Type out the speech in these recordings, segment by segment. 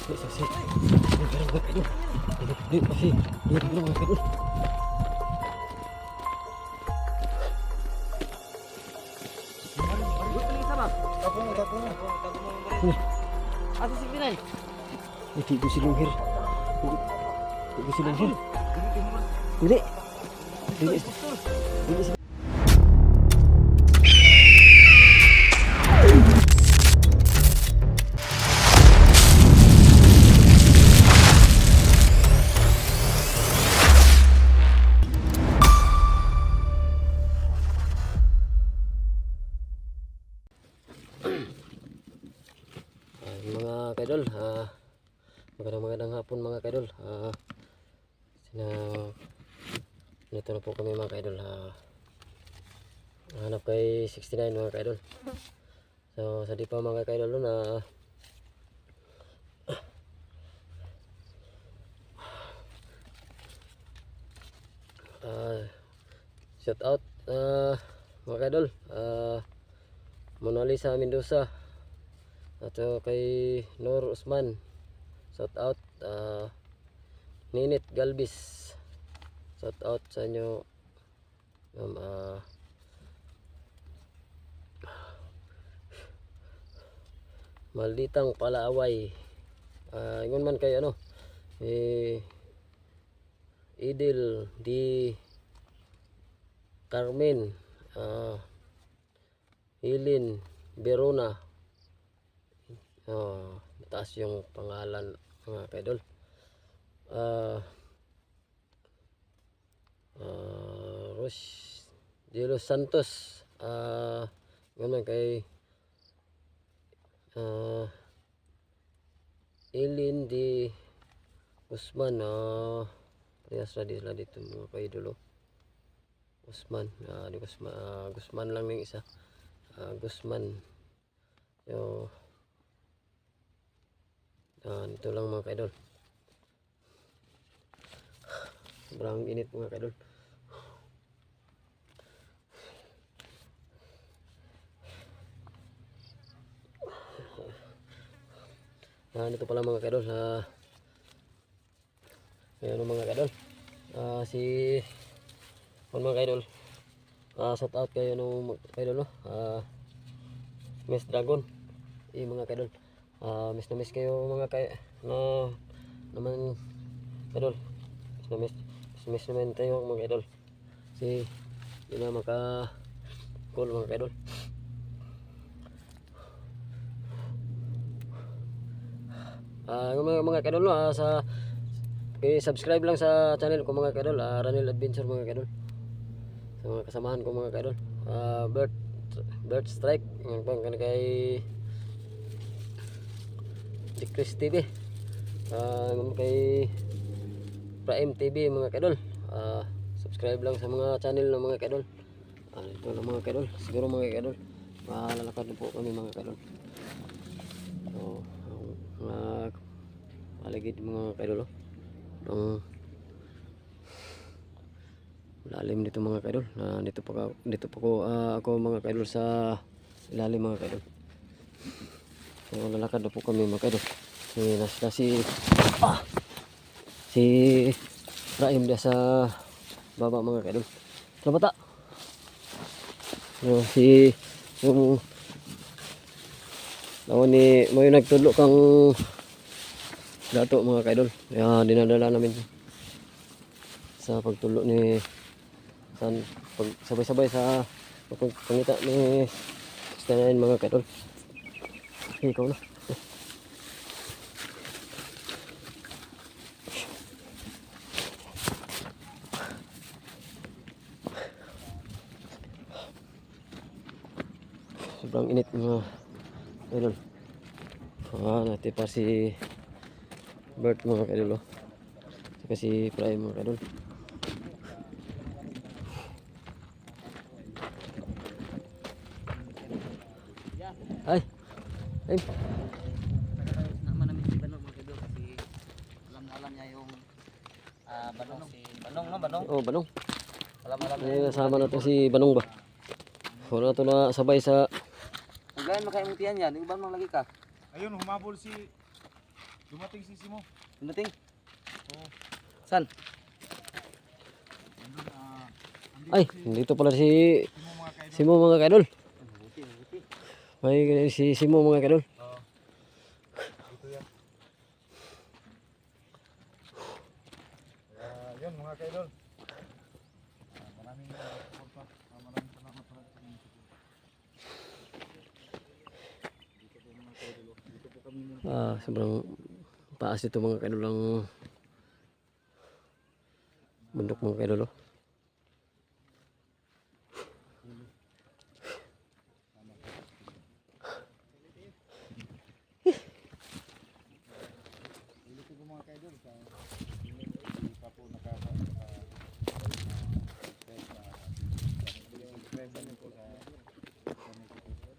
Saksi. Ini masih. Ini belum masih. Asa si Pinay? Hindi ko silunghir. Hindi ko silunghir. Hindi. Hindi. Hindi. Mga kaidol, magandang hapon mga kaidol. Nito na po kami mga kaidol. Hanap kay 69 mga kaidol. So sa di pa mga kaidol na shout out mga kaidol, Mona Lisa Mendoza at kay Nur Usman, shout out. Ninit Galbis, shout out sa inyo. Malditang palaaway, ingon man kay ano, Idil di Carmen, Hilin Verona. Mataas yung pangalan mga kaidol. Ros de los Santos, ganun kay Ilin di Usman. Parehas na sila dito mga kaidol. Usman, di Guzman lang ng isa. Guzman. Yo, ito lang mga kaidol. Sobrang init mga kaidol. Ito pala mga kaidol. Ayan mga kaidol. Si mga kaidol. Shout out kayo no kaidol, no. Miss Dragon. Mga kaidol. Miss na miss kayo mga naman kaidol. Miss naman tayo mga kaidol. Kasi hindi na maka-call mga kaidol. Mga kaidol, no, subscribe lang sa channel ko mga kaidol, Ranil Adventure mga kaidol. Sa mga kasamahan ko mga kaidol, Bird Strike, kan kay Chris TV, kay Prime TV mga kaidol. Subscribe lang sa mga channel ng mga kaidol. Ito lang mga kaidol. Siguro mga kaidol, malalakad na po kami mga kaidol. Aligid mga kaidol. Lalim dito mga kaidol. Dito pa ako mga kaidol sa ilalim mga kaidol. So lalakad na po kami mga kaidol. Si Rahim dia sa baba mga kaidol. Sa bata. Yung lawan ni mo yung nagtudlo kang dato mga kaidol. Dinadala namin sa pagtulo ni sabay-sabay sa pangita ni 69 mga kaidol. Ikaw na. Sobrang init mga kaidol. Natin pa si Bert mga kaidol. Saka si Prime mga kaidol. Ay! Nama namin si Banong mga kaidol kasi alam niya yung Banong, si Banong, no? Banong? Oh, Banong. Alam Nasama natin si Banong ba? Wala na ito na sabay sa... Ang gayon makaimuntihan yan, yung Banong lagi ka. Ayun, humabol si Dumating sisi mo. Dumating? Oo. Saan? Nandun, Ay, dito pala si mo mga kaidol. Simo mga kaidol. Mabuti, mabuti. May si Simo mga kaidol. Oo. Dito yan. Kaya yun mga kaidol. Maraming support. Maraming salamat pala sa inyong support. Dito po mga kaidol. Dito po kami muna. Sobrang taas ito mga kaidol ang bundok mga kaidol. Dito po mga kaidol. Hindi pa po nakaka-subscribe na po sa channel ko po.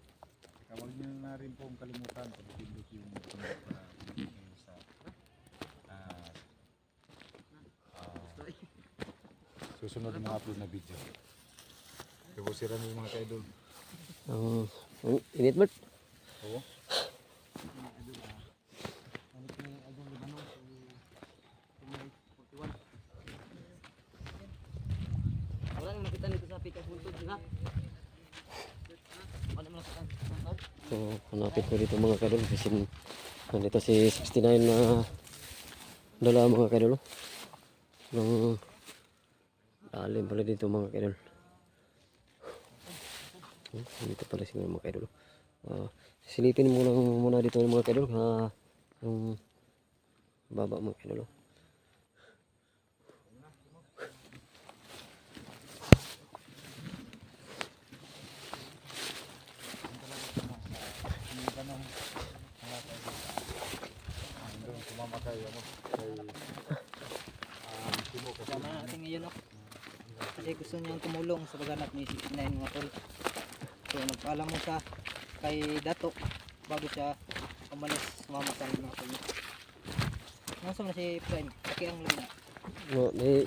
Huwag niyo na rin pong kalimutan pag-pindot yung button para kayo sa susunod na mga upload na video. Kaya po sira niyo mga kaidol. Ang init mo. Oo. Wala nang nakita nito sa pikas buntod, ha? Wala nang nakita. So, hanapin ko dito mga kaidol kasi nandito si 69 na dala mga kaidol. Nang lalim pala dito mga kaidol. Dito pala si mga kaidol. Silipin mo lang muna dito mga kaidol. Yung baba mga kaidol. Doon sumama kay Timo kasi Kasama natin ngayon, no? Kasi gusto niyang tumulong sa paghanap ni 69 mga tol. So nagpaalam mo siya kay Dato bago siya umalis sumama sa mga tol. Nasa na si Prime? Paki ang luna. No, di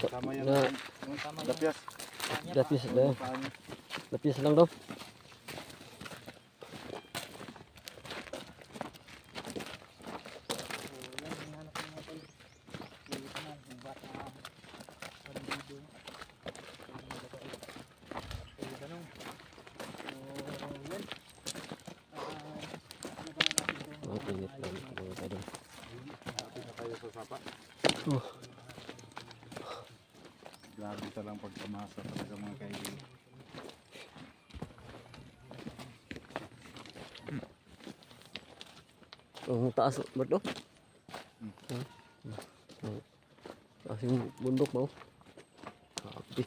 tama yan. na Yung tama yung Lapyas. paa niya, Lapyas paa. ba? Paa niya. lapis lang daw. So yan, hinahanap ko mga tol. Yung ano, yung bata parang video. So ganun. So yan. Ano ba natin ito? Init lang mga kaidol. Happy na tayo sa sapa. Grabe talang pagkamasa talaga mga kaibigan. Ang taas ba ito? Taas yung bundok ba? Happy.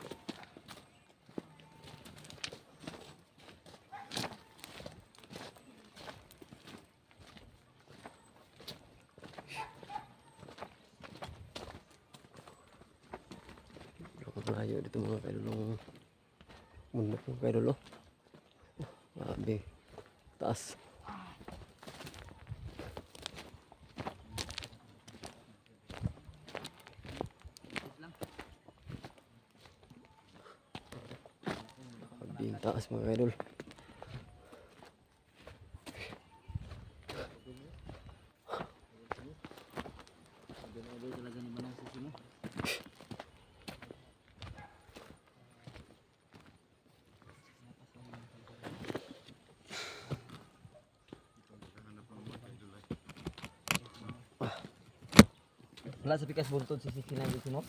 Malayo dito mga kaidol ng bundok mga kaidol. Grabe. Taas. Grabe yung taas mga kaidol. Idol talaga ni Manang Sisi mo. Wala sa pikas buntod si Sisi na Sisi mo?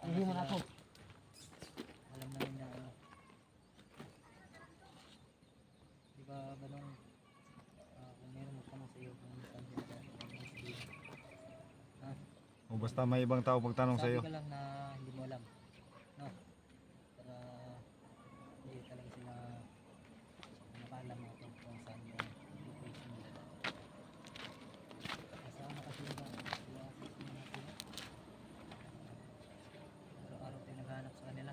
Hindi mo na ako. Alam na rin na ano. Di ba ganun, kung meron magtanong sa iyo kung saan sila sabihin. Ha? O basta may ibang tao pagtanong sa iyo. Sabi ka lang na hindi mo alam. No? Para hindi talaga sila nakaalam mo kung saan yung location nila. Kasama kasi nila sila sa mga natin. Araw-araw tayo naghahanap sa kanila.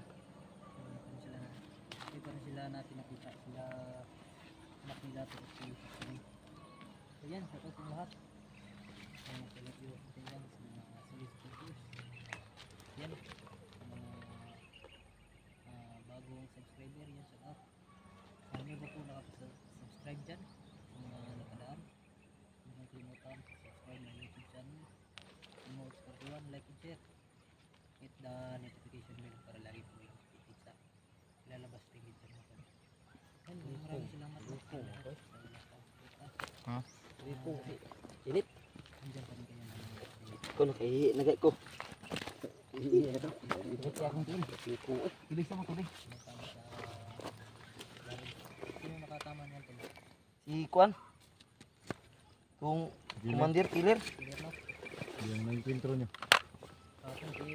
Hindi pa rin sila natin nakita. Sila anak nila ito at si Sisi. So yan, sa ito sa lahat. Thank you sa mga solicitors. Yan, sa mga bagong subscriber yan sa app. Sa inyo ba po nakapag-subscribe dyan? Sa mga nakadaan? Huwag nang kalimutan, subscribe na YouTube channel. Emotes for everyone, like and share. Hit the notification bell para lagi po yung updated sa lalabas na video natin. Yan, maraming salamat po sa lahat sa walang pang-suporta. Ha? Init. Andyan pa rin kayo ng mga Ko nakahihi na ko. Hihi na to. Ingat siya akong tingin. Ko. Tubig sa mo, tubig. Nakatama sa lalim. Sino nakatama niyan, tubig? Si Kwan. Kung Commander Killer. Clear na. Yung nag-intro nyo. Tapos si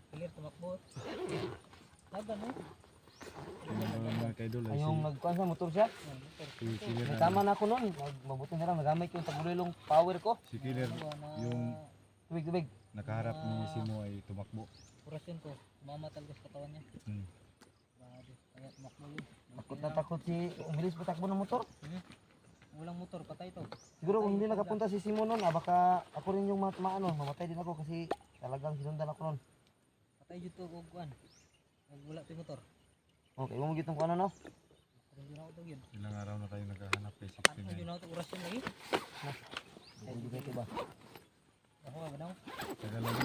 Clear tumakbo. Laban, no? Yung mga kaidol ay Ay yung nagkuhan sa motor siya. si Killer. May tama na ako noon. Mabuti na lang nagamit ko yung tagulilong power ko. Si Killer, yung Tubig, tubig. nakaharap ni Simo ay tumakbo. Kurasyon ko. Mamatalgas katawan niya. Hmm. Grabe. Kaya tumakbo yun. Takot na takot si umilis patakbo ng motor. Walang motor, patay to. Siguro kung hindi nakapunta si Simon noon, baka ako rin yung mamatay din ako kasi talagang sinundan ako noon. Patay dito to, huwag kuhan. Wala to yung motor. Okay, mo gitong kuan no? Parang yun ako to yun. Ilang araw na tayo naghahanap kay Ano 69. yun ako to, kurasyon lagi? Ay, hindi ko ba? Ako nga, ganaw. Tagal lang.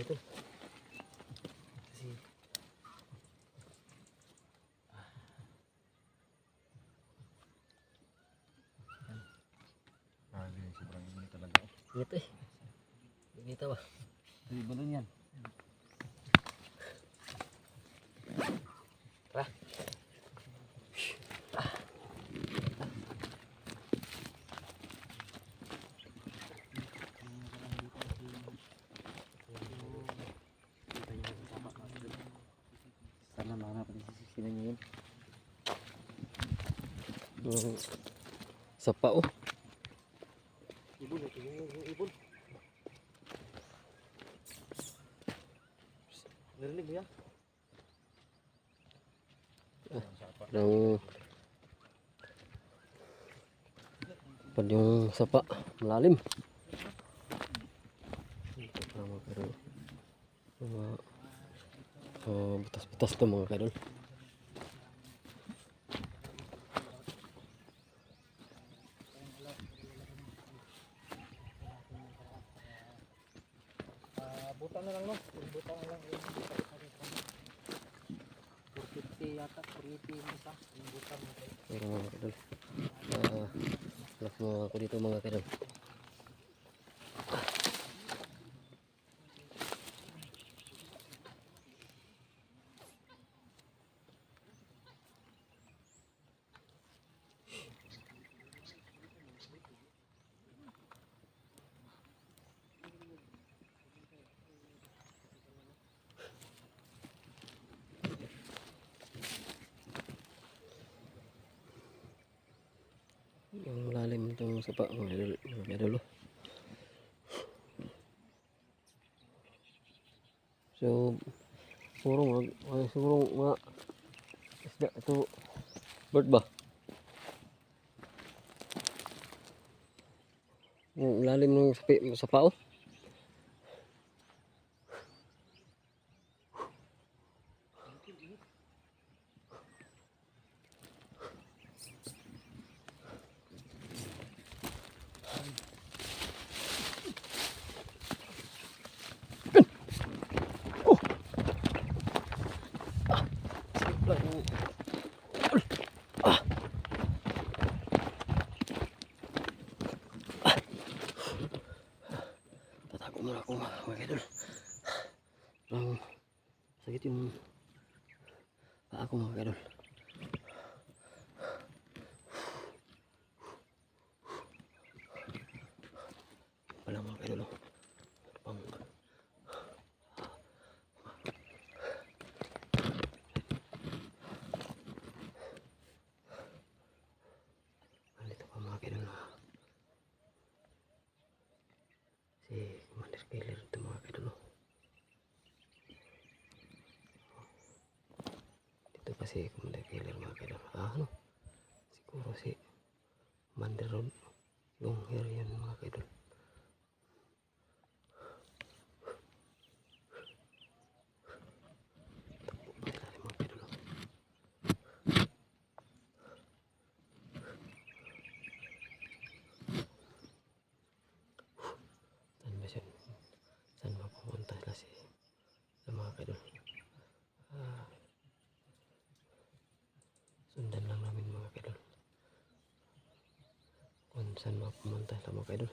Ito. Kasi Ah, hindi, sobrang init talaga. ito eh. Dito ba? Ay, balon yan. Tara. Sana mahanap ang sisinan niya yun. Sa pao. Ibon, yung ibon. Narinig mo yan? Ng pad yung sapa malalim. Tama pero butas-butas to mga kadol. Buta na lang, no? Buta na lang. 450 yata, 480 yung isa. Yung buta mo. Pero mga kadol. Lock mo ako dito mga kadol. Yung lalim itong sapa mga kadol. So siguro mga isda ito bird ba? Yung lalim ng sapa oh. Tatago muna ako mga kadol. Parang sakit yung paa ko mga kadol. Wala mga kadol. Pang killer ito mga kadol. Dito kasi Commander Killer mga kadol. Ano? Siguro si Commander long hair yan mga kadol. Saan ba siya? Saan ba pumunta sila sa mga kadol? Sundan lang namin mga kadol. Kung saan ba pumunta sila mga kadol.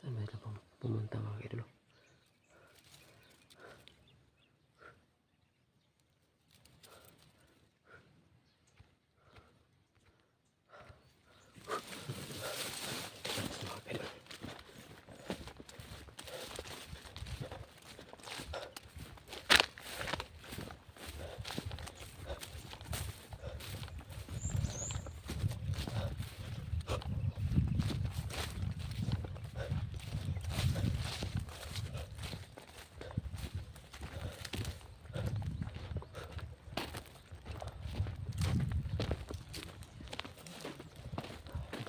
Saan ba sila pumunta mga kadol? Mga kadol.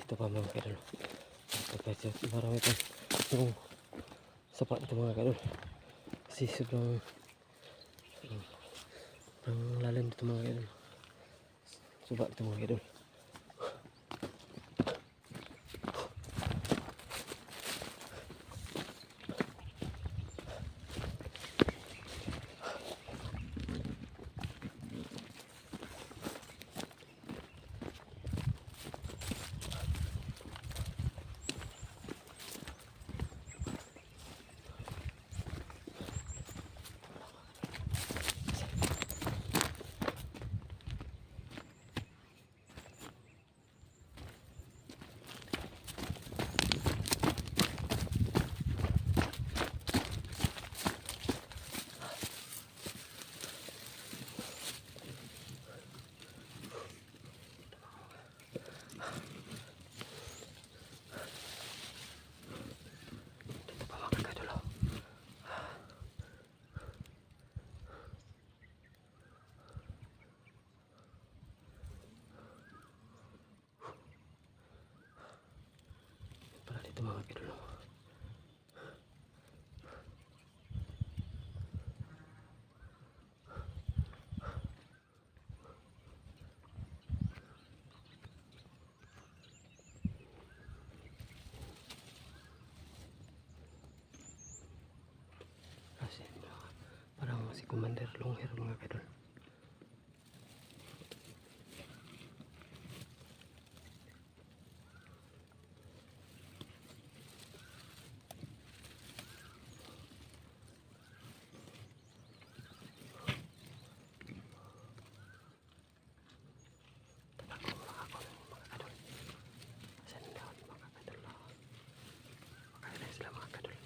Dito pa mga kadol. Marami pa yung sapat ito mga kadol. Kasi sobrang lalim dito mga kadol. Subat ito mga kadol. Dito pa mga kadol. Para dito mga kadol. Kasi parang si Commander Longhair mga kadol. Sila mga kadol.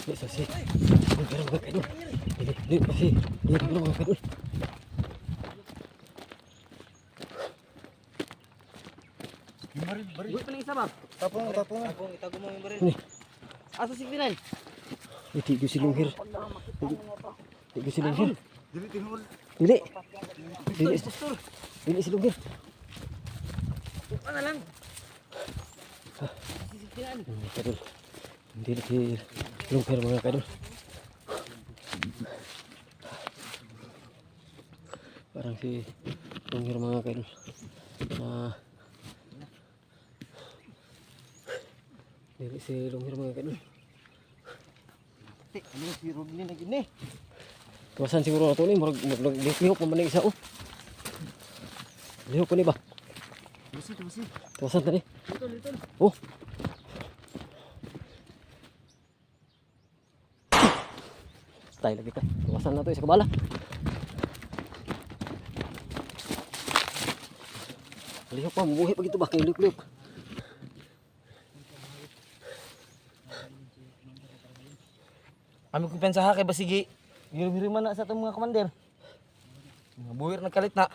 Dili sa si. Pero mga kaidol. Dili pa si. Dili pero mga kaidol. Yung baril. Uy, paling isa ba? Tapong. Tapong itago mo yung baril. Asa 69? Iti ko si Lunghir. Iti ko si Lunghir. Dili tinul. Dili. Dili si Lunghir. Ano lang? Mga kaidol. Dili si Lunghir mga kaidol. Parang si Lunghir mga kaidol. Dili si Lunghir mga kaidol. Ano si Rodney na gini? Kawasan siguro na ito ni. Lihok pa man yung isa oh. Lihok ko ni ba? Tusi. Kawasan tadi. Oh. Style lagi ka. Kawasan na ito. Isa kabala. Lihok pa. Mabuhi pa gitu ba? Kaya lihok. Kami kumpensa ha kay basigi. Hirim-hiriman na sa itong mga komander. Mga buhir nagkalit na.